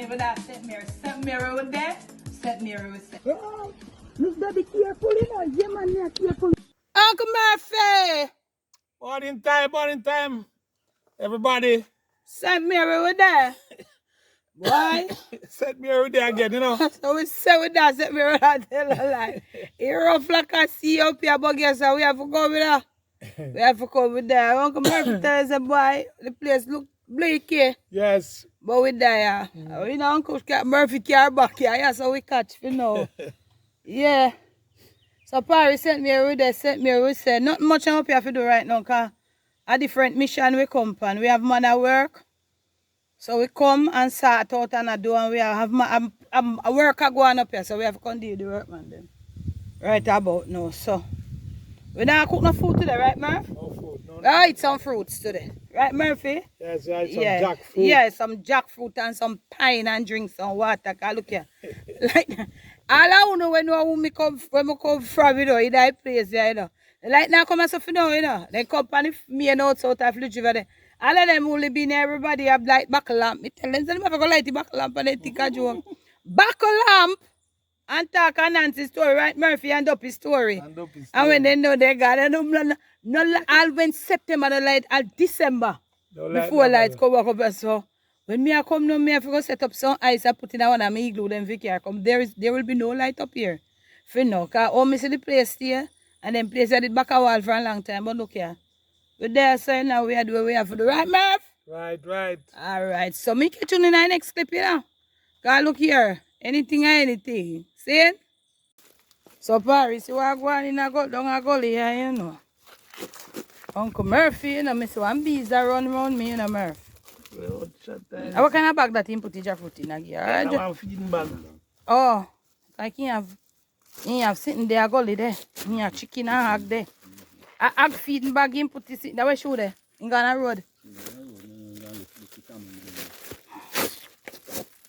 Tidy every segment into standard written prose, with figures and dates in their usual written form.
me with that St. Mary. St. Mary with there. St. Mary with St. Oh, Miss Daddy careful, you know. Yeah, man, yeah, careful. Uncle Murphy. Morning time. Everybody. St. Mary with there. Why? Set me every day again, you know. So we say with that St. Mary with that tell a lie. He rough like a sea up here, but guess what? We have to go with that. We have to go with that. Uncle Murphy tells the boy, the place look bleak here. Yes. But we there, yeah. We know Uncle Murphy car back here, yeah, so we catch for now. Yeah. So Paris sent me with there, we said, not much I'm up here to do right now, because a different mission we come on. We have man at work. So we come and sort out and do, and we have a worker going up here, so we have to continue the work, man. Then. Right about now, so. We don't cook no food today, right, Murph? No food, no. I eat some fruits today. Right, Murphy? Yes, I eat some jackfruit. Yeah, some jackfruit and some pine and drink some water. Cause look here. Like, all I know when we come from, you know, in that place, you know. Like now come and stuff, you know. They come and me and out of fridge over there. All of them only been everybody have like buckle lamp. Me tell them, they never go light the buckle lamp and they think a joke. Buckle lamp and talk and Nancy's story, right? Murphy and Duppy's story. And when they know they got it, no all when September the light all December. No before lights come back up. So when me I come now, me have to go set up some ice and put in one of my igloo then Vicky come. There will be no light up here. For now. Cause all me see the place here and then place I did back a wall for a long time. But look here. We're there, so now we are doing what we have to do. Right, Murph? Right. Alright. So me catch you in the next clip, you know. Cause look here. Anything. See it? So Paris, you are going in a go down a gully here, you know. Uncle Murphy, you know, me see one bees that run around me, you know, Murph. What kind of bag that he put the jackfruit in again? I'm feeding bag. Oh, like he have sitting there a gully there. He have chicken and egg there. A egg feeding bag he put this in that way show there. In Ghana Road.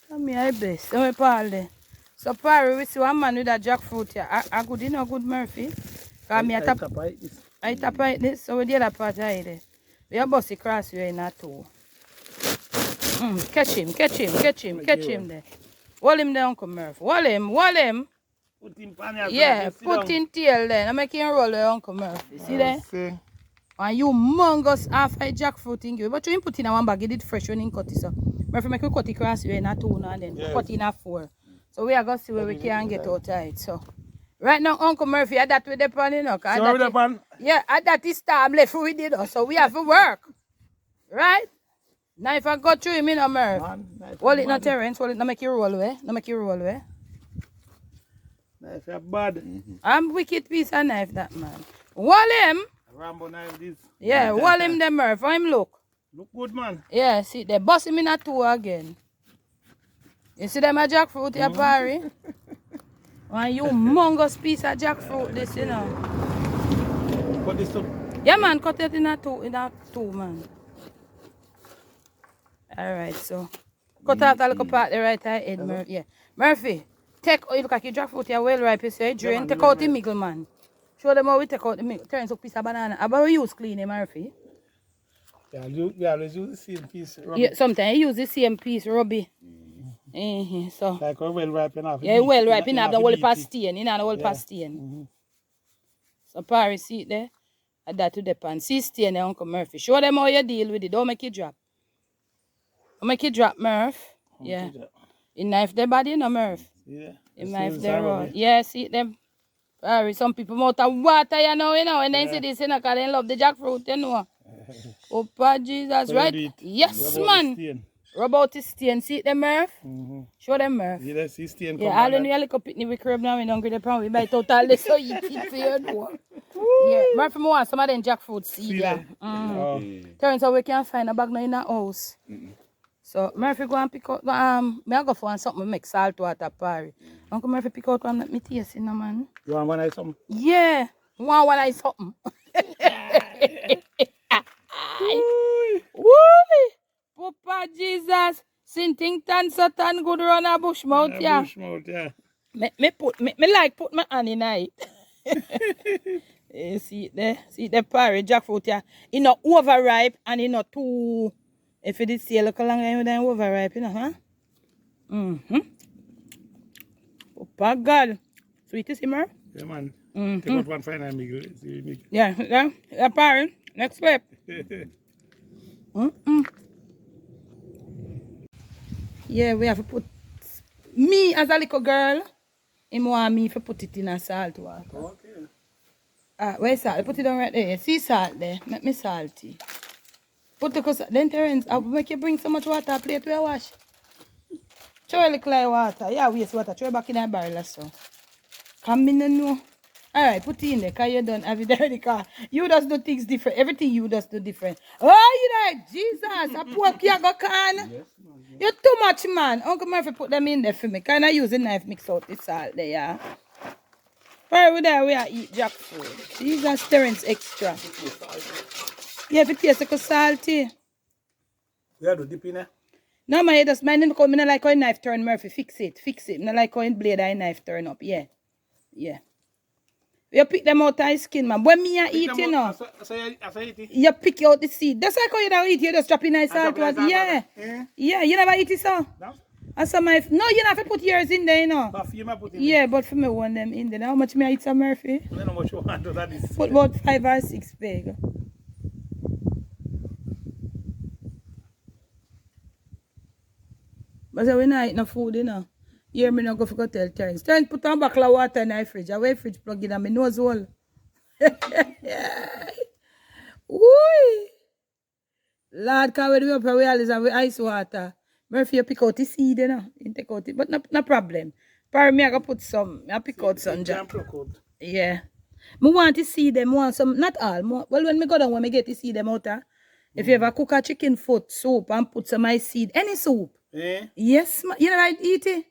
Come here, best. Let me Paul there. So Paris, we see one man with a jackfruit here. I good, you know, good Murphy. I tap like this, so we the other part I there. We are bossy cross you in a two. Catch him there. Hold him there, Uncle Murphy. Hold him. Put him pan here. Yeah, put in tail there. I'm making roll with Uncle Murphy. See there? And you humongous half a jackfruit in you. But you put in a one bag, you did fresh when you cut it. So Murphy make you cut it cross you in a two and then cut in a four. So we are going to see where we can get out of it. So right now, Uncle Murphy, I that with the pan, you know. So with the pan? Yeah, I that is time left with it. So we have to work. Right? Now if I go through him, you know, Murph. Hold it not Terence, hold it, not make you roll away. Knife is bad. I'm wicked piece of knife, that man. Hold him. Rambo knife this. Yeah, hold him there, Murph. How him look? Look good, man. Yeah, see, they bust him in a two again. You see them a jackfruit here, Parry? One humongous piece of jackfruit, this, you know. Cut this up. Yeah, man, cut it in a two, man. Alright, so. Cut out a little part the right head, Murphy. Yeah. Murphy, look at your jackfruit here, well ripe, you say, drain, take out the middle, man. Show them how we take out the middle. Turn some piece of banana. How about we use clean, Murphy? Yeah, we always use the same piece. Yeah, sometimes you use the same piece, Robbie. So. Like well ripe enough. Yeah, well ripe enough, the whole pasteen, you know, the whole pasteen. So Paris, see it there? Add that to the pan. See stain there, Uncle Murphy. Show them how you deal with it. Don't make it drop. Don't make it drop, Murph. Yeah. You knife the body, you know, Murph. Yeah. You knife the road. Yeah, see them. Paris, some people out of water, you know, and then see this, you know, because they love the jackfruit, you know. Oh, God, Jesus, right? Yes, man. Rub out the stain. See them, Murph? Show them, Murph. Yeah, see stain. Yeah, all in the little pitney we crib now, we don't get the pound. We buy total this, so you eat for your door. Yeah, Murph, I want some of them jackfruit seed there. Terence, how we can find a bag now in the house. So, Murphy, go and pick out, I go for something to make salt water party. Uncle Murphy, pick out one, let me taste it, man. You want one eye something? Yeah, one eye something. Woo! Papa Jesus, Sintington Satan good run a bush mouth, yeah. Bush mouth, yeah. Me like put my hand in it. See the parry jackfruit, yeah. It's not overripe and it's not too. If it is still look long, then overripe, you know, huh? Mm-hmm. Oh, God. Sweet is simmer? Yeah, man. Mm-hmm. Take out one final meal. Yeah, parent. Next step. Yeah, we have to put me as a little girl. Him want me to put it in a salt water. Okay. Where's salt? Put it down right there. See salt there. Make me salty. Put the cause then Terence, I will make you bring so much water a plate to wash. Throw a little like water. Yeah, waste water. Throw it back in a barrel or so. Come in and know. Alright, put it in there, cause you done have it there in the car. You just do things different. Everything you just do different. Oh, you like Jesus, a pork you go can. Yes, man. You're too much, man. Uncle Murphy put them in there for me. Can I use a knife mix out the salt there, yeah? Right with there we are eat jackfruit. Jesus, Terence extra. Yeah, if it tastes like salty. Yeah, do dip in there. No, man, you just mind him because I don't like how a knife turn, Murphy. Fix it. I don't like how a blade a knife turn up. Yeah. Yeah. You pick them out of the skin, man. When me eat, you know. You pick out the seed. That's like how you don't eat. You just drop in nice salt water. Yeah. Yeah. You never eat it, so? No. No, you don't have to put yours in there, you know. But for you, I put in Yeah, but for me, want them in there. How much me I eat, some Murphy? I don't know how much you want to that is. Put about 5 or 6 bag. But so we not eat no food, you know. Here me not go for tell Terence. Terence put a bottle of water in the fridge. I wear fridge plug in and my nose hole. Woo! Lord, can we do up we always have ice water. Murphy, you pick out the seed, you know. You take out it. But no problem. Probably me I go put some. I pick out some. Yeah. I want to see them. Want some, not all. Well, when me go down, when me get to see them out, if you ever cook a chicken foot soup and put some ice seed, any soup. Yes, man. You know I eat it.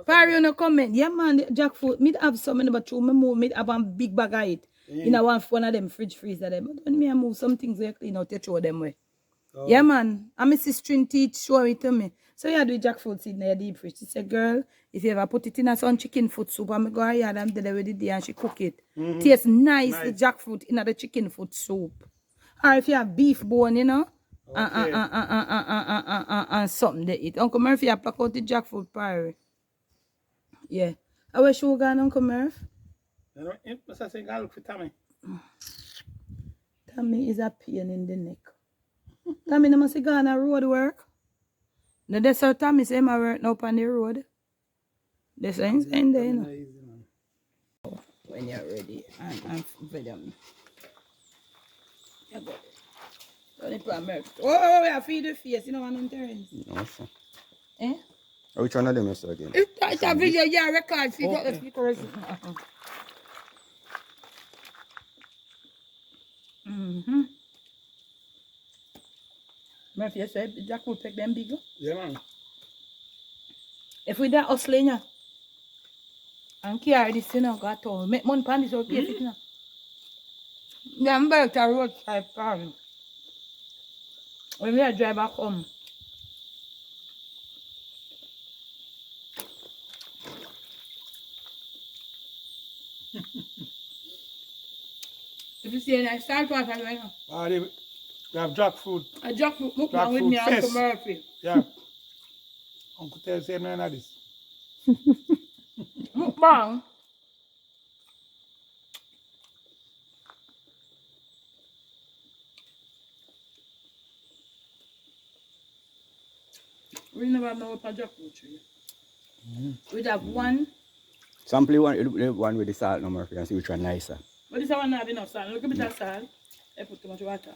Parry on a comment. Yeah, man, jackfruit. Me have some in the bathroom. Me move. Me have a big bag of it. You know, one of them fridge freezer them. But when me I move some things, I clean out, you throw them away. Oh. Yeah, man. And my sister teach show it to me. So you do jackfruit seed in your deep fridge. She said, girl, if you ever put it in a some chicken foot soup, I'm go ahead and do with it and she cook it. Tastes nice, the jackfruit in the chicken foot soup. Or if you have beef bone, you know. Okay. And something they eat. Uncle Murphy, I pack out the jackfruit pie. Yeah. How is sugar and Uncle Murphy? You know, I think I look for Tommy. Tommy is a pain in the neck. Tommy must go on a road work. No, that's how Tommy say my work now on the road. That's insane there, you know. When you're ready, and for them. You got it. Oh, I feed the face, you know, on Terence. No, sir. Eh? Which one of them is again? It's a video, yeah, record. See, okay. The speaker. Murphy, you said Jack will take them bigger? Yeah, man. If we that hustling, yeah, and carry this, you know, got to make money pan this out, you know. Yeah, I'm back to roadside farm. When we drive back home. If you see any salt water right now. They have jackfruit. A jackfruit mukbang with me and Uncle Murphy. Yeah. Uncle tell say none of this. Mukbang. We never know what a jackfruit tree. We'd have one. Sample one with the salt no Murphy and see which one nicer. But this one not have enough salt. Look at that salt. I put too much water.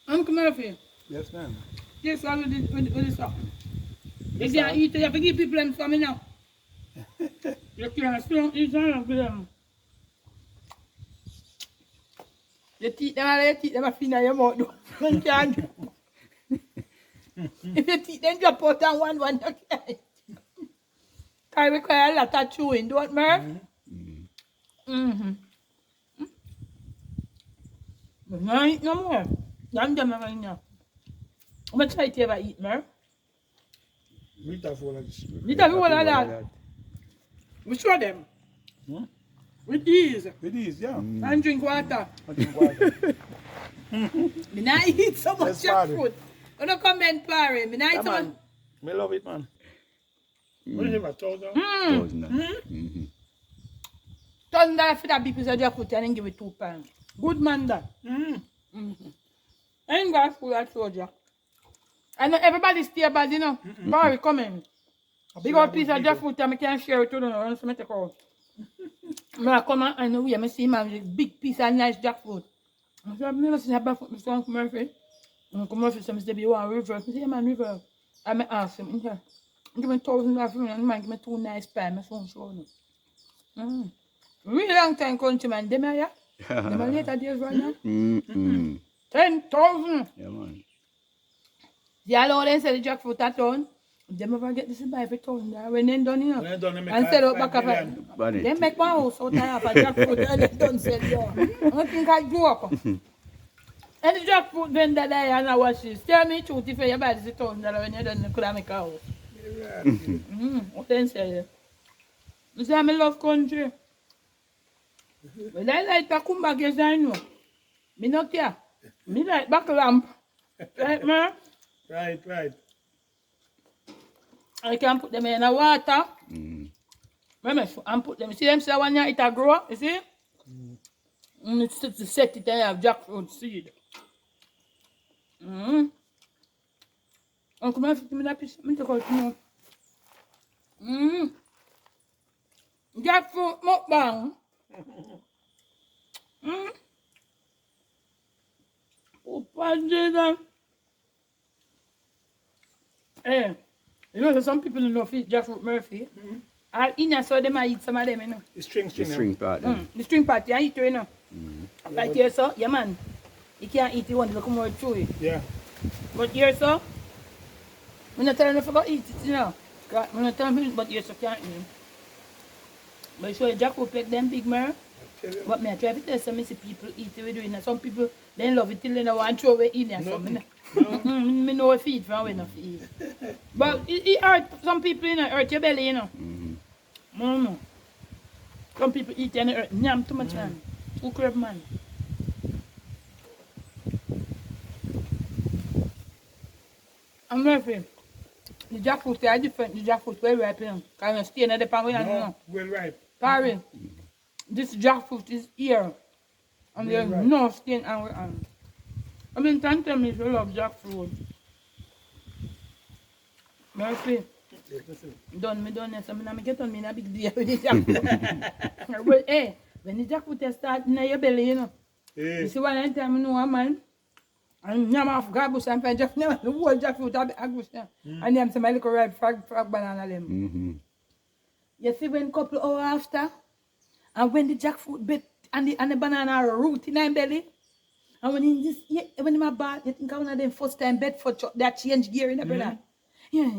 Uncle Murphy. Yes, ma'am. Yes, I with the salt. If you eat, you have to give people them for me now. You can't still eat all of them. You teeth them and you teeth them and fin in your mouth. You can't. If you teeth them drop out and one, you can't. I require a lot of chewing, don't Murph? No, eat no more. I'm done right now. How much I ever eat, Murph? Meat of all of this. Meat of all of that. We show them. With these. With these, yeah. And drink water. I drink water. Me not eat so much Yes, jackfruit. You don't comment, Parry. Me not eat so much. Me love it, man. What is it, about 1,000? $1,000 for that big piece of jackfruit and then give it £2. Good man that. I ain't got food, I told you. I know everybody stay bad, you know. Barry, come in. Big old piece of jackfruit and I can share it to them. I want to take out. I come and I know we have seen man with big piece of nice jackfruit. I said, I've never seen a jackfruit, Mr. Uncle Murphy. Uncle Murphy said, Mr. You want river? I said, yeah, man, river. I may ask him, give me $1,000 for me and man, give me 2 nice pies. My phone show no. Really long time country man, them are them are later days right now. 10,000. Yeah, man. The allow them sell the jackfruit at town. Them ever get this buy for $1,000 when they done, you know. And sell out back up. They make one house out of a jackfruit and they don't sell it. I don't think I grew up. And the jackfruit vendor there and I watch this. Tell me the truth if you buy this $1,000 when you done, you could have make a house. What then sell it? You say I love country. But I like to come back as I know. Me not care. Me like back lamp. Right, man? Right. I can put them in the water. Remember, and put them. See them say when it grow, you see? It's to set it and have jackfruit seed. Uncle Murphy, give me that piece. Me take out more. Jackfruit mukbang. Oh, pardon. Hey, you know, some people don't know if Jackfruit Murphy. All in so they might eat some of them, you know. The string. The string part. The string part, you eat it, you know. Like here, so, yeah, man. You can't eat it one to come out through it. Yeah. But here, so, I'm not telling you to eat it, you know. I'm not telling you, but here, so, can't eat it. But you show the jackfruit like them big, man. But me, I try to tell some people eat it with it. Some people, they love it till they don't want to throw it in there. So, me know if eat from when not eat. But it hurt some people, you know, hurt your belly, you know. No. Some people eat and it hurt. Nyam too much, man. Too crab, man. I'm Murphy. The jackfruit, they are different. The jackfruit very ripe, you know. Because you stay in the pan, you know. Well ripe. Parry, this jackfruit is here. And there's no skin and I mean, don't tell me if you love jackfruit. Murphy. Done, yes. I mean, I get on me in a big deal with the jackfruit. Well, hey, when the jackfruit start in your belly, you know. You see one time, you know, a man, and I'm off garbage and find jackfruit, the whole jackfruit, and them some little ripe frog banana them. You see when couple hours after, and when the jackfruit bit and the banana root in my belly, and when in this, when in my bath, you think I one of them first time bed for that change gear in the brother. Yeah.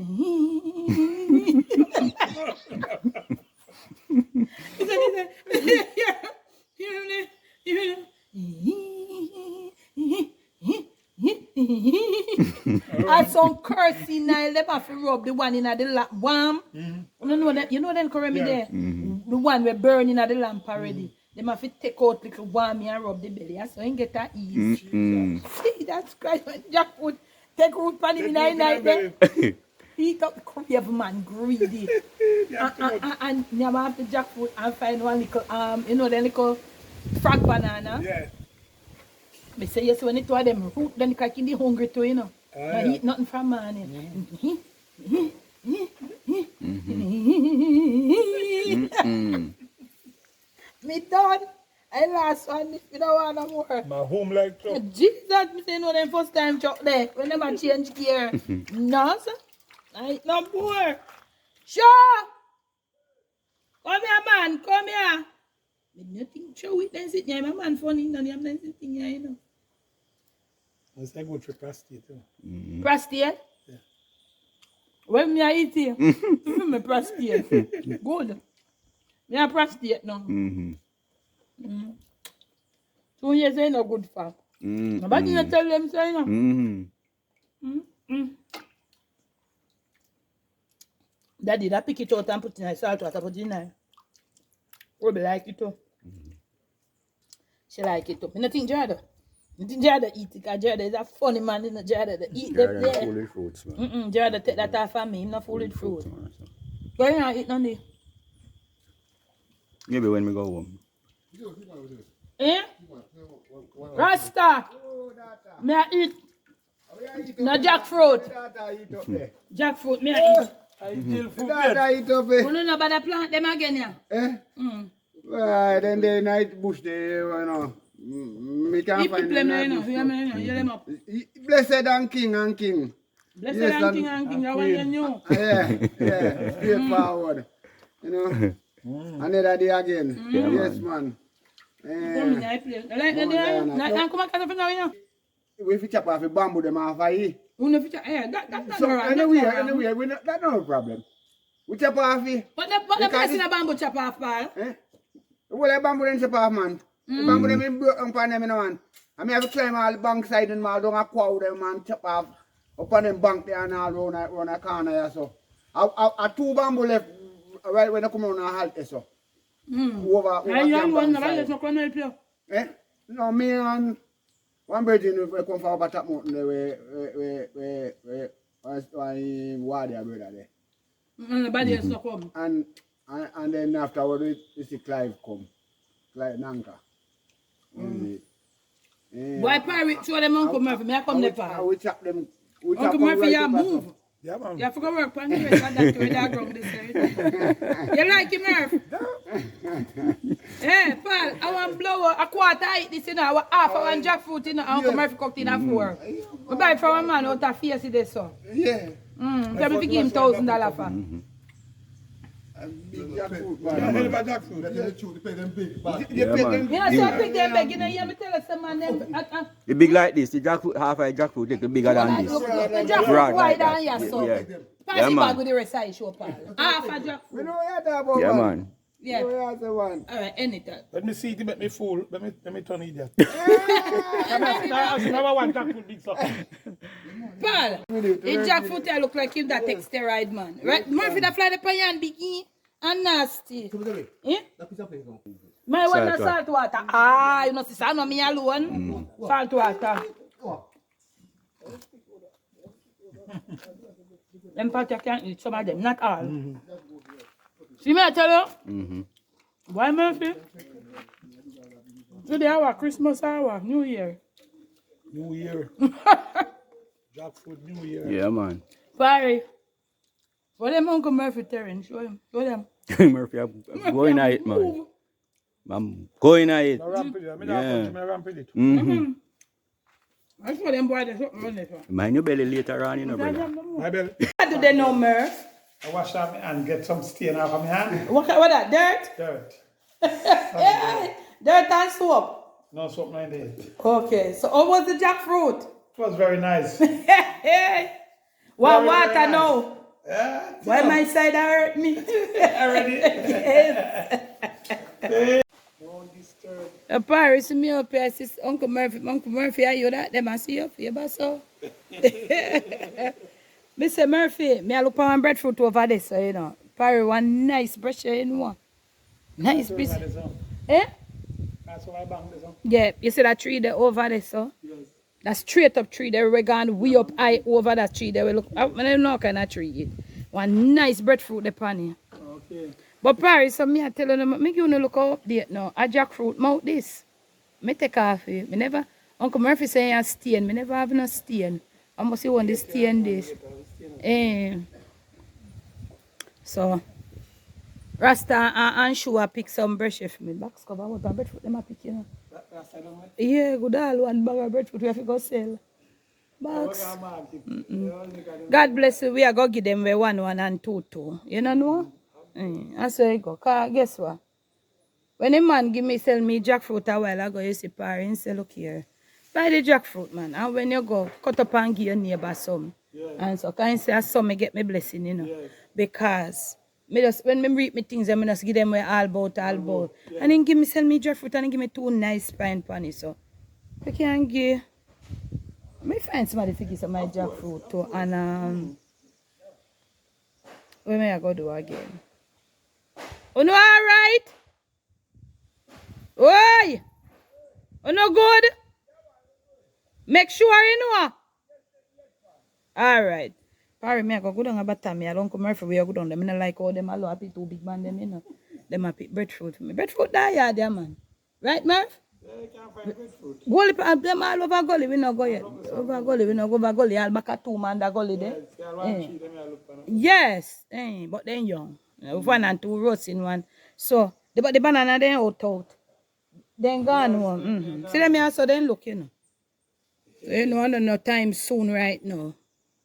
I some cursing now, let me rub the one in the lamp warm. You know them correct me there. The one we burn in the lamp already. They must take out little warm and rub the belly. So you get that ease. See, that's Christ. Jackfruit take root pan in the night there. He got crave man greedy. And now I have the jackfruit and find one little you know the little frog banana. Yeah. They say yes when it to them root then you can keep the hungry too, you know. But eat nothing from morning. Me done. I last one if you don't want no more. My home like truck. Jesus, me say no them first time truck there. When them a change gear. No sir. I eat no more. Sure. Come here man, come here. Me nothing show it then sit there. My man funny none of them sitting here, you know. It's like good for prostate too. Prostate? Yeah. When me I eat it, me prostate. Good. Me a prostate now. 2 years ain't no good for. Nobody not tell them so, you know. Daddy, that pick it out and put it in the salt water, put it in there. Ruby like it too. She like it too. Me not think Jada. Jada eat it, because Jada is a funny man, you know, Jada. Eat Jada them, full with fruits, man. Jada take that off of me, him not full with fruit. man, so. Why you not eat none of it? Maybe when we go home. Eh? Rasta, me I eat. No jackfruit. Jackfruit, me I eat. I kill food. You don't know about the plant them again, yeah? Eh? Mm. Well, then the night bush there, you know. Me can't Keep find them, the you know. night Hear me, you know. Hear them up. bush. Blessed and king. Blessed Yes, and king and king, that one you knew. Yeah, straightforward. You know. Another day again. Yeah, Yes, man. man. Come in, I play. Like the day, like come and for now, you know. We fit chop off the bamboo them off of here. Who know future? Yeah, that's So not right. anyway, we not, that's no problem. We chop off here. But the person a bamboo chop off, pal. Well, the bamboo them chop off, man. The bamboo them in broke upon them, you know, man. I mean, I have to climb all the bank side and all down a cow them, man, chop off upon them bank there and all round a corner here, so. I two bamboo left right when I come on a halt there, so. Over And you Camp one, Bank nobody side. else not come help you. Eh? No, me and one virgin we come from over top mountain there, we war there, brother there. Nobody else not come. And then afterward we see Clive come. Clive Nanka. Boy, pirate, show them Uncle Murphy. May I come there, pal? We chop them. We chop Uncle them Murphy, right you up move. Yeah, man. You have to go work on the rest of that way that ground this year. You like him, Murph? Hey, pal, I want blow a quarter eat this, you know, I want half I want jackfruit, you know, Uncle Murphy cooked in a 4. I buy it from a man out of face this, so. Yeah. Tell me to give him $1,000 for. Big jackfruit, Yeah, man. hell of a jackfruit. You Yeah, pay man. them. You know, so I pick them big, you know, hear me tell us some man, them, The big like this, the jackfruit, half a jackfruit, little bigger than this. the Broad jackfruit like wide that. down here, so. Yeah. Pass Yeah, it man. back with the rest of the show, pal. Half a We jackfruit. know what you're talking about, Yeah, man. man. Yeah. We know what you're one. All right, anytime. Let me see it, make me fool. Let me turn idiot. I never want jackfruit big stuff. Pal, in jackfruit, I look like him that takes steroid, man. Right? Murphy, that fly the pan biggie and nasty. Eh? My water, salt water. Ah, you know, sister, I know me alone. Salt water. Them part you can't eat, some of them, not all. See me, I tell you? Why, Murphy? Today our Christmas hour, New Year. New Year. Jackfruit New Year. Yeah, man. Barry. What them Uncle Murphy telling? Show him. Show them. Murphy, I'm going at it, man. I'm going at it. I ramp it. I Yeah. ramp it. I saw them boys, there's something on it. Mind your belly later on, you know, brother. My belly. What do they know, Murph? I wash up and get some stain off of my hand. What that? Dirt? Dirt. Yeah, dirt and soap. No soap, no day. Okay, so how was the jackfruit? It was very nice. What Very, water very nice. now? Yeah. Why my side hurt me? Already. Don't disturb. Paris, me up here, sis, Uncle Murphy, are you that? Them I see you for your boss, so. Mr. Murphy, me I look for one breadfruit over there, so you know. Paris, one nice brush, you know. Nice piece. Eh? That's why I bang this on. Yeah, you see that tree there over there, so? Yes. That straight up tree there, we're going way up high over that tree there. We look, I don't know kind of tree yet. One nice breadfruit there, here. Okay. But Paris, so me I tell you, make you look up there now. A jackfruit mouth this. Me take off it. Me never, Uncle Murphy say a stain. Me never have no stain. I must see one the stain this. So, Rasta and Shua pick some brush for me. Box cover what a breadfruit them a pick, you know. That's I don't know. Yeah, good all one bag of breadfruit we have to go sell. Box. God bless you. We are going to give them 1 and 2. You know? That's where you go. 'Cause guess what? When a man sell me jackfruit a while ago, you see parents say, look here. Buy the jackfruit, man. And when you go, cut up and give your neighbor some. Yeah. And so can you say, some me get me blessing, you know. Yes. Because me just, when me reap me things, I just give them where all about. Yeah. And then sell me jackfruit and then give me 2 nice pine pony. So you can give. Me find somebody to give some my jackfruit too. And what may I go do again? Oh no, alright? Oi! Oh no good? Make sure you know. All right. Parry me I go down about time. I don't come here for where I go down. Them I like all them allow happy too big man them you know. Them happy breadfruit for me. Breadfruit die there man. Right, Murph? Yeah, you can't find breadfruit. Gully them all over gully, we no go yet. Over gully, we no go over gully. All back at 2 man that gully there. See, I want tree, them I look for. Yes, but then young. 1 and 2 rows in one. So but the banana then out. Then gone home. See them here so then look, you know. So you know no time soon right now.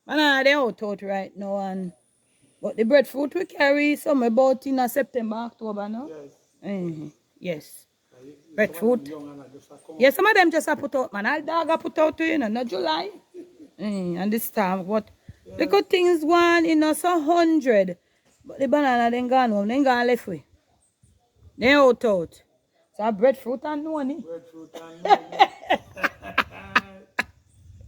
Banana they out right now and but the breadfruit we carry some about in September, October now. Yes. Yes. Breadfruit. Yes, some of them just a put out, man. All dog a put out to you know, not July. And this time, what the good things one in us 100. But the banana then gone home, then gone left way. Then out. So breadfruit and noni. Breadfruit and no.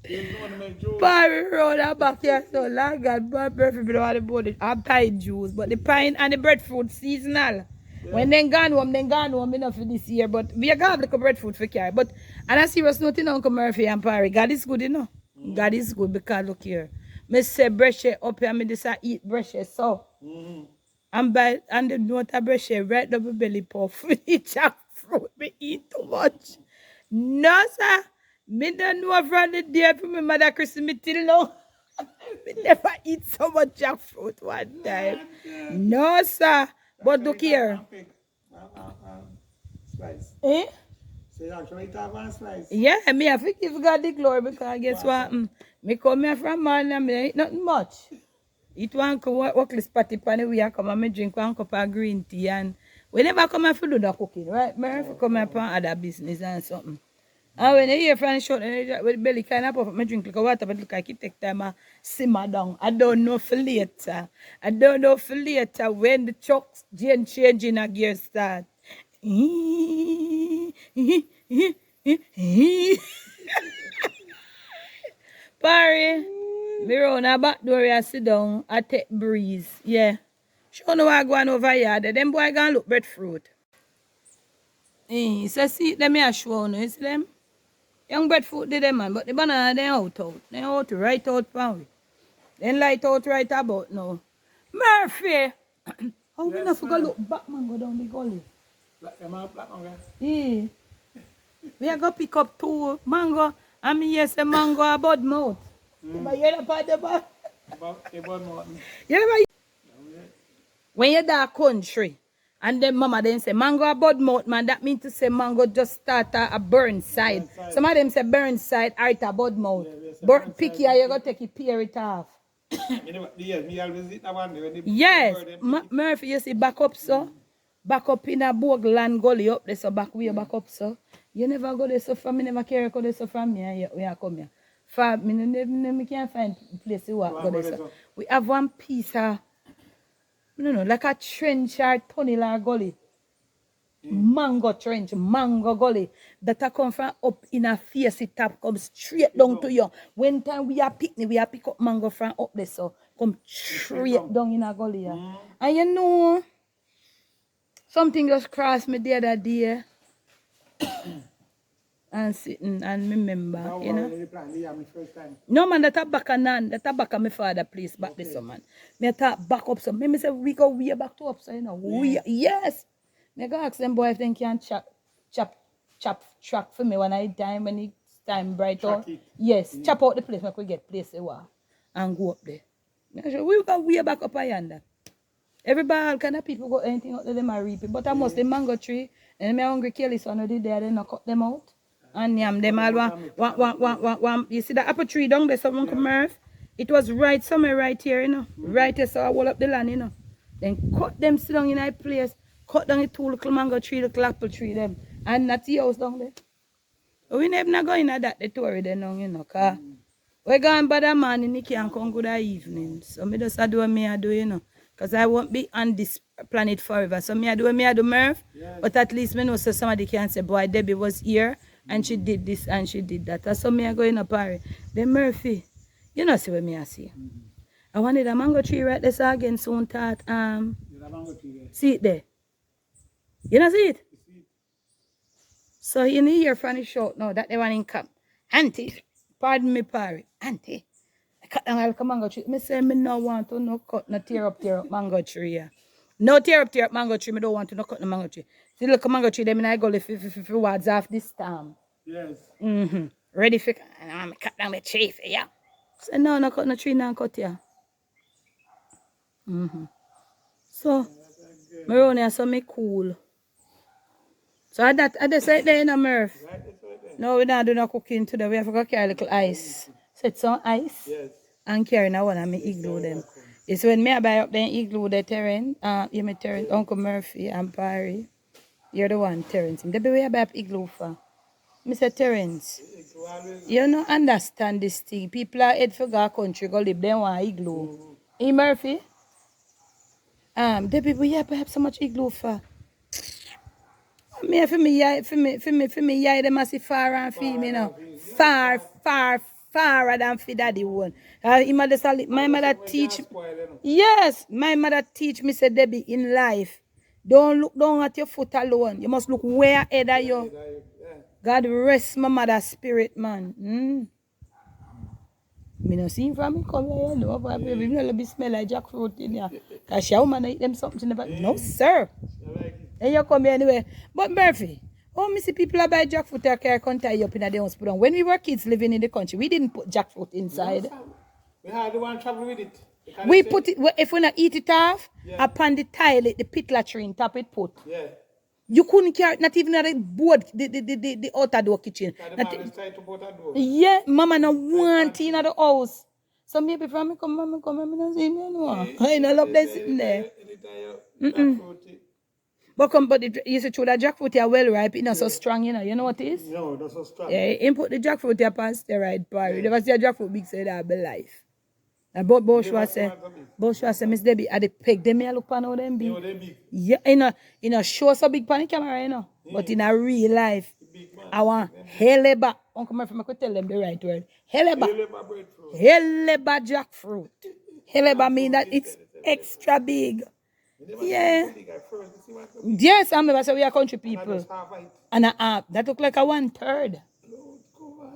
You know what I mean, Barry road up back here so long God, but breadfruit be the one about it. I pine juice, but the pine and the breadfruit seasonal. Yeah. When they gone home enough for this year. But we are going to have like breadfruit for carry. But and I serious note in Uncle Murphy and Parry. God is good, you know. God is good because look here. Me say brush it up here, me just eat brush it so. And the note I brush it right up my belly puff. Me jackfruit, me eat too much. No sir. Me don't know from the day for my mother Christmas me till now. Me never eat so much jackfruit one time. No sir. But look here. Slice. Eh? So you actually have one slice. Yeah, me have to give God the glory because guess what? Me come here from man and me eat nothing much. Eat one walk spotty pan we come and me drink 1 cup of green tea and we never come here to do the cooking, right? Me have to come here for other business and something. And when you hear from the short with the belly kind of puff up, I drink like water, but look like it take time to simmer down. I don't know for later. When the trucks changing a gear start. Parry, me round a back door I sit down, I take breeze. Yeah. Show no I go on over here. Them boy gonna look breadfruit. So see them here show no, you see them? Young breadfruit did them man, but the banana they out. They out right out pound. Then light out right about now. Murphy! How we not forgot look back man go down the gully? Black mango. Yeah. We are going to pick up 2 mango. I mean, yes, a mango a bud mouth. But you never part the bud. You never. When you're that country, and then mama then say mango a bud mouth, man, that means to say mango just start a burn side. Some of them say burn side, art a bud mouth. Pick here, you're going to take it, peer it off. Yes, Murphy, you see back up so. Back up in a Bogland gully up there, so back back up so. You never go there so far, me never carry go there so from me when I come here. For me can't find place to walk go there so. We have one piece of, like a trench or tunnel or gully. Mango trench, mango gully. That I come from up in a face top, come straight down to you. When time we are picnic, we are pick up mango from up there so. Come straight down in a gully. And you know, something just crossed me the other day. And sitting and remember, you know. No man, that back my father place back this man. Me talk back up so. Me say we go way back to up so, you know. Yes. Me go ask them boy if they can chop track for me when it's time bright out. Yes, chop out the place, make we get place and go up there. Me say we go way back up yonder. Everybody kind of people got anything out there them are reaping. But I must the mango tree and me hungry kill this one did there, then I cut them out. And yam them all one. You see the apple tree down there, someone come Murph? It was right somewhere right here, you know. Right here, so I wall up the land, you know. Then cut them sit down in that place. Cut down the 2 little mango tree, little apple tree them. And that tea house down there. We never not going at that the tour then now, you know, cause we going by the morning, you can't come good evening. So me just do what me do, you know. Because I won't be on this planet forever. So me I do Murph. Yes. But at least me know so somebody can say, boy, Debbie was here and she did this and she did that. That's so me I go in a party. Then Murphy, you know see what me I see. I wanted a mango tree right there so again soon thought see it there. You know see it? So you need hear from the shout now that they want in camp. Auntie, pardon me, Parry. Auntie, I cut down all the mango tree. Me say me no want to no cut, no tear up mango tree. Yeah. No tear up mango tree. Me don't want to no cut the mango tree. See, look, mango tree, them I go lift wards off this storm. Yes. Ready for, and I'm cut down the tree for ya. So no, no cut no tree, no cut ya. So, me run here, so me cool. So I just right there in a Murph. No, we don't do no cooking today. We have to go carry a little ice. Set some ice. Yes. And carry now one and me igloo them. It's when me I buy up then igloo the Terence. You me Terence, Uncle Murphy and Parry. You're the one, Terence. The way I buy up igloo for. Mr. Terence, you don't understand this thing. People are head for go country, go live, they want igloo. Hey Murphy? The people here buy up so much igloo for. Me for me yeah, them must see far and feel me now. Far than for daddy one. My mother teach. Yes, my mother teach me say Debbie in life. Don't look down at your foot alone. You must look way ahead of you. God rest my mother's spirit, man. Me no see from me come here, no, but baby, me no be smell like jackfruit in here. Cause she woman eat them something never. No, sir. And you come here anyway. But Murphy, me see people buy jackfruit and carry contact you up in the house put on. When we were kids living in the country, we didn't put jackfruit inside. We had the one travel with it. We put it, if we not eat it off, upon the tile, the pit latrine, top it put. Yeah. You couldn't carry it, not even at the board, the outer door kitchen. The man is trying to put a door. Yeah, mama no want in the house. So maybe from me come, me no see me anymore. I no love them sitting there. But you see, through the jackfruit are well ripe, it's not so strong, you know. You know what it is? No, that's so strong. Yeah, input the jackfruit here past the right part. You never see a jackfruit big say that be life. And but Boshua say, Miss Debbie, at the peg, them may look pan how them big. Big. Yeah, in a show so big pan the camera, you know. But in a real life, I want heleba. Uncle Murphy, I could tell them the right word. Heleba. Heleba jackfruit. Heleba mean that it's extra big. Yeah. Yes, I remember, so we are country people. And that look like a 1/3.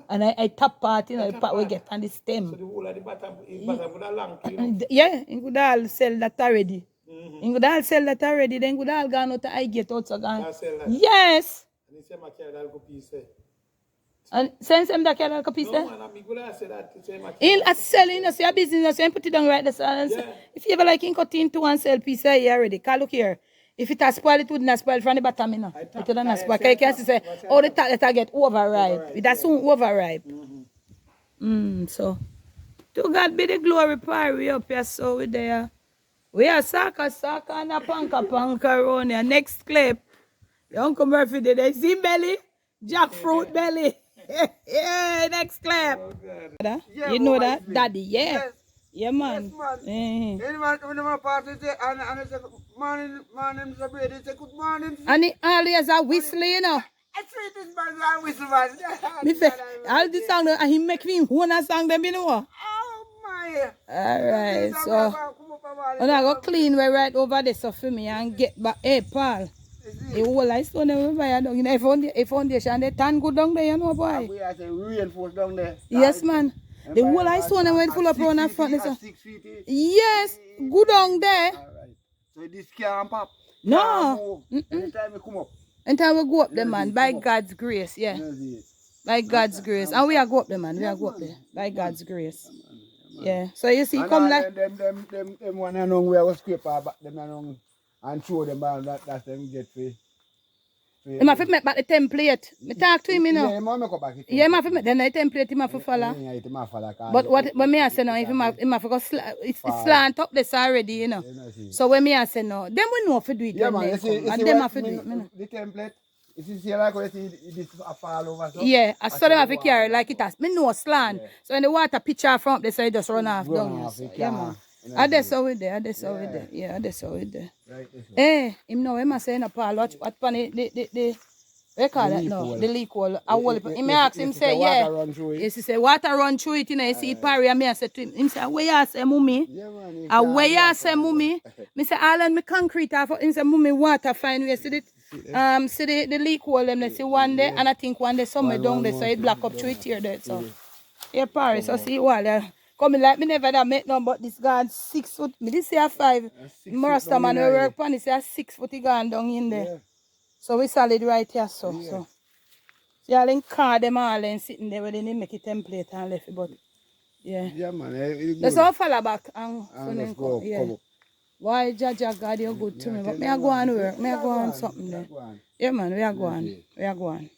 And I top part, you know, the part we get on the stem. So the whole of the bottom with a long to, you know? Yeah, you could all sell that already. You could all sell that already, then you could all gone out to I get out so gone. Yes. And he said, I carry that piece. And since I'm that carry that piece, no, man, I'm going to say that. He'll sell, you know, so your business, you put it down right there. So if you ever like, you cut into and sell piece here already. Cause look here. If it has spoiled, it wouldn't spoil from the bottom, you know. It wouldn't spoil. You can say, oh, the that get overripe. It has soon overripe. So, to God be the glory, Parry up here, so we there. We are soccer, and a panka around here. Next clip, your Uncle Murphy did they see belly? Jackfruit belly. Yeah, next clip. Yeah, You know boy, that? Daddy, yeah. Yes. Yeah, man. Yes, man. Anyone when my party say, and I say, morning, Mr. Brady, say, good morning. And he always a whistle, you know. I treat this man like whistle man. Me say, all the song, and he make me wanna song them, you know. Oh, my. Alright, so when I go clean way right over there so for me and get back. Hey, Paul. The whole I stone them by down. You know, a foundation, they turn good down there, you know, boy. We have to reinforce down there. Yes, man. The whole I stone them went full up on the front. So. Yes, good down there. Alright. So this can't pop. No. Anytime we come up. Until we go up there, man, by God's grace, yeah. By God's grace. And we are go up there, man. We are go up there. By God's grace. Yeah. So you see, come like. Them one and on where we scrape our back, them and and show them that them get free. He have to make back the template. Me talk to him, you know. Yeah, he make up back it. Yeah, he have to make then the template he have to follow. Yeah, he have follow. But what me I say now, if he have to go it's slant up this already, you know. So when me I say no, them we know if do it. Yeah, man, you see, and them have to do it. The template. You see like when you see this fall over so. Yeah, I saw them have to carry like it has. Me know slant. So when the water pitcher from up there, so it just run off down. Yeah, man. I just saw it there. Yeah, I just saw it there. Right, hey, him know him say no Paul, what pan the we call that now, the leak hole. I will he may ask him say, yeah. Yes, he say water run through it, you know, you see Parry and me I say to him, him say, where you say mummy? Yeah, man. And where you say mummy? Me say all and me concrete off him say mummy water fine way. See the leak hole them they see one day and I think one day somewhere down there so it block up through it here there. So Yeah, Paris, so see what coming like me never that make no, but this gone 6 foot. Me this say a 5. 6 Marasta foot man down we in work on this say 6 foot he gone down in there. Yeah. So we solid right here so. Yeah. So see all in car them all and sitting there where they make a template and left it, but yeah. Yeah, man. It's Let's good. all follow back and And let's go. yeah. Come up. Why Jaja God you're good to me, but me I go on work, me I go on something there. Yeah man, we are going. We are going.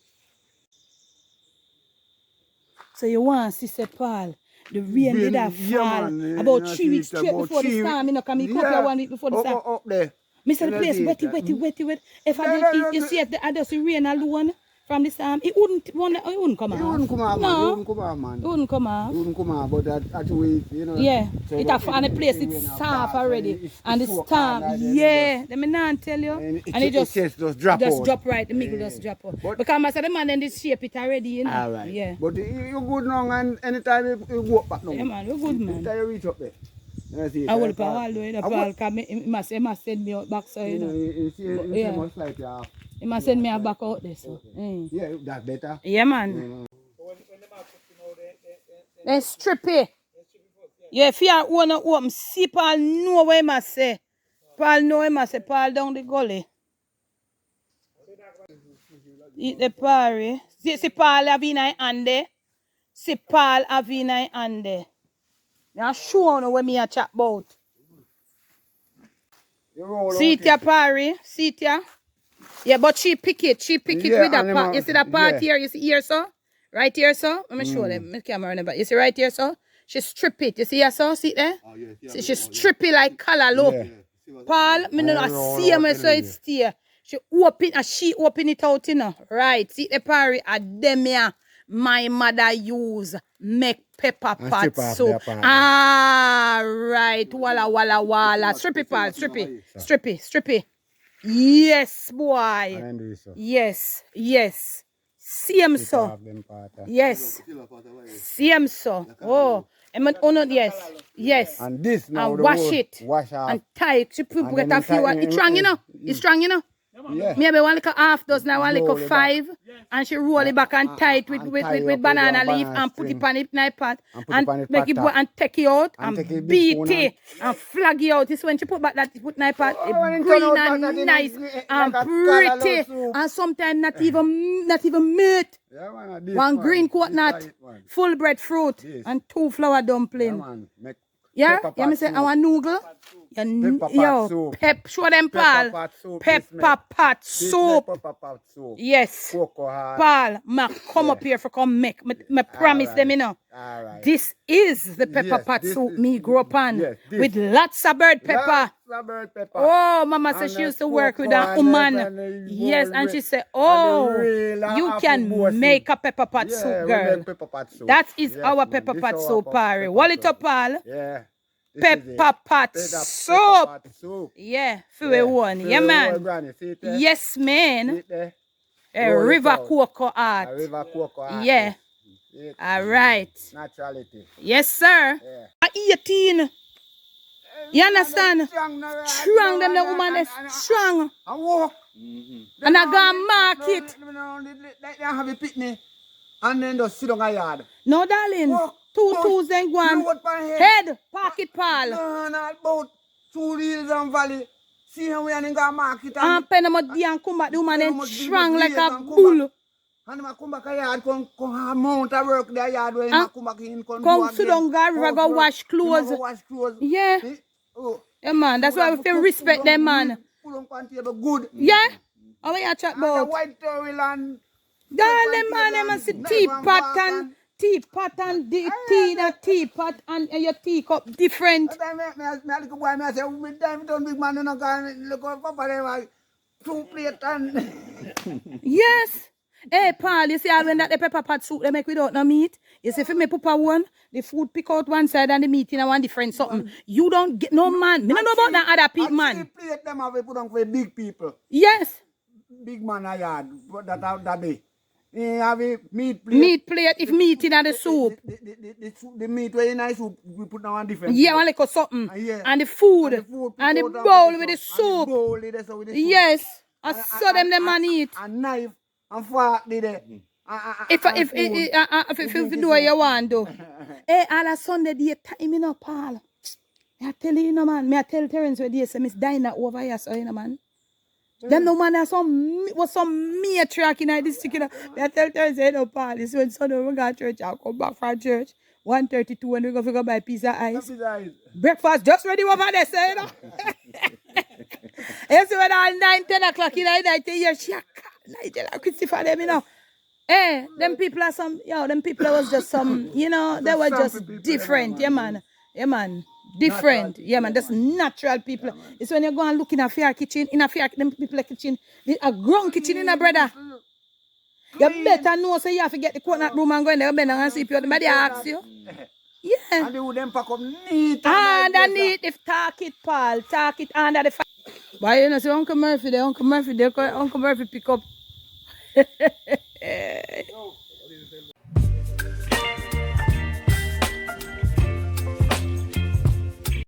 So you want Sister Paul? The rain did have fall about 3 weeks straight before the storm, you know, come come here 1 week before the storm. Up there. Mr. The place wetty. If I did, you see if I just rain alone from the storm, it wouldn't come out. It wouldn't come out, man. It wouldn't come out, man. It wouldn't come out. It wouldn't come out, but that way, you know. Yeah, so it have on the place, it's soft already. And the storm, yeah, let me not tell you. And it just drop out. Just drop right, the middle just drop out. Because I said the man then they shape it already, you know. All right. Yeah. But you good now, and anytime you go up back now. Yeah, man, we're good, man. Anytime you reach up there. I will pay all the way, Paul, because he must send me out back, so you know. You must like you. He must send me back out there, so. Yeah, that's better. Yeah, man. Then strip it. Yeah, if you are one of open, see Paul know what he must say. Paul know he must say, Paul down the gully. Eat the party. See Paul have in hand there. See Paul have in hand there. Now show you what me a chat about. See it here, Parry. See it here. Yeah, but she pick it. She pick it with that part. You see that part here? You see here, so? Right here, so? Let me show them. My camera on the back. You see right here, so? She strip it. You see here, so? See it there? Oh, yeah, see, she strip it like color, look. Yeah. Paul, me no see me so it's here. She open it out, you know. Right. See the Parry at them here. My mother use make pepper pot soup. Ah, right. Walla. Strip it, Paul. Strip it. Yes, boy. Yes. Same so. Yes. Same so. Oh. Yes. And this now. And wash it. Wash off. And tie it. She put a few. It's strong, you know. It's strong, you know. Yeah. Maybe one little half dozen, one little 5, and she roll it back and tie it with banana leaf and put it on it in pot and make it and take it out and beat it and flag it out. This when she put back that put in pot, green and nice and pretty and sometimes not even meat. One green coconut, full breadfruit and 2 flour dumpling. Yeah, me say I want noodle. Yo, show them Paul. Pepper pot soup. Yes. Paul, come up here for come make. Me promise them, you know. This is the pepper pot soup me grew up on. With lots of bird pepper. Oh, Mama said she used to work with a woman. Yes, and she said, oh, you can make a pepper pot soup, girl. That is our pepper pot soup, Paul. Wall it up, Paul. Yeah. Pepper pot soup. Yeah, for one. Yeah, man. Yes, man. A river cocoa art. Yeah. All right. Naturality. Yes, sir. 18. You understand? Strong them the woman is strong. And walk. And I go market. They have a picnic. And then just sit on a yard. No, darling. Walk. 2 tools then go on. Head, pocket pal. No, about 2 hills and valley. See how we are in the market. And pen them out there and come back. The woman is strong like a bull. And I come back a yard, come mount a work there yard where I come back in. Come sit down, go river, go wash clothes. Yeah. Yeah, man. That's why we feel respect them, man. Good. Yeah? How are you chat about? And white towel and... Darling, man, them and see teapot and the tea, the teapot and your teacup different. My little boy, I say, with time don't big man, no can look up Papa, 2 plates and... Yes. Hey, Paul, you see how when that the pepper pot soup they make without no meat? You see if you make papa one, the food pick out one side and the meat in a one different something. You don't get no man. Me don't know about that other people, man. 3 plates them have put on for big people. Yes. Big man a yard, but that day. Have a meat plate. Meat plate, if meat in the soup. The meat where in the soup, we put down one different. Yeah, one like something. And the food. And the bowl with the soup. Yes. I saw them the man eat. And knife and fork there. If you do what you want to. Hey, all a Sunday day time, you know, Paul. I tell you, know, man. I tell Terence where they say Miss Dinah over here, so you know, man. Them no man has some matriarch in this stick, you know. I tell Terence, you know, Paul, this when Sunday we go to church, I'll come back from church. 1:32 when we go buy pizza ice. Breakfast just ready over there, say, you know. You see when all 9, 10 o'clock in the night, you hear Shaka, Nigel, Christopher, them, you know. Eh, them people are them people was just some, you know, they were just different, yeah, man. Yeah, man. Different, yeah, man. That's natural people. It's when you go and look in a fair kitchen, them people kitchen, a grown kitchen in a brother. You better know, so you have to get the coconut room and go in there, bend down and see if somebody asks you. Yeah. And they would then pack up neat. Underneath, if talk it, Paul, talk it under the fire. But you know, so Uncle Murphy pick up.